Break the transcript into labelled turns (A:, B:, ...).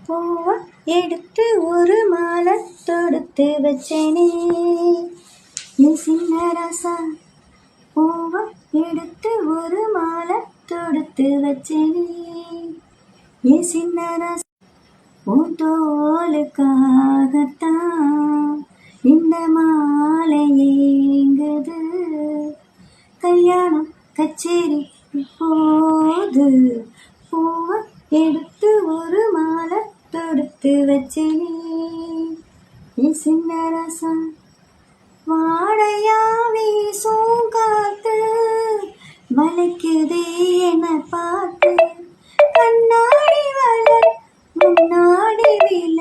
A: பூவை எடுத்து ஒரு மாலை தொடுத்து வச்சேனே என் சின்ன ராசா. பூவை எடுத்து ஒரு மாலை தொடுத்து வச்சேனே என் சின்ன ராசா. உன் தோலுக்காகத்தான் இந்த மாலை ஏங்குது. கல்யாணம் கச்சேரி போது பூவை எடுத்து ஒரு மாலை தொடுத்து வச்சேனே என் சின்ன ராசா. வாடையா வீசும் காத்து வளைக்குதே என பார்த்து கண்ணாடி வலை முன்னாடி விழ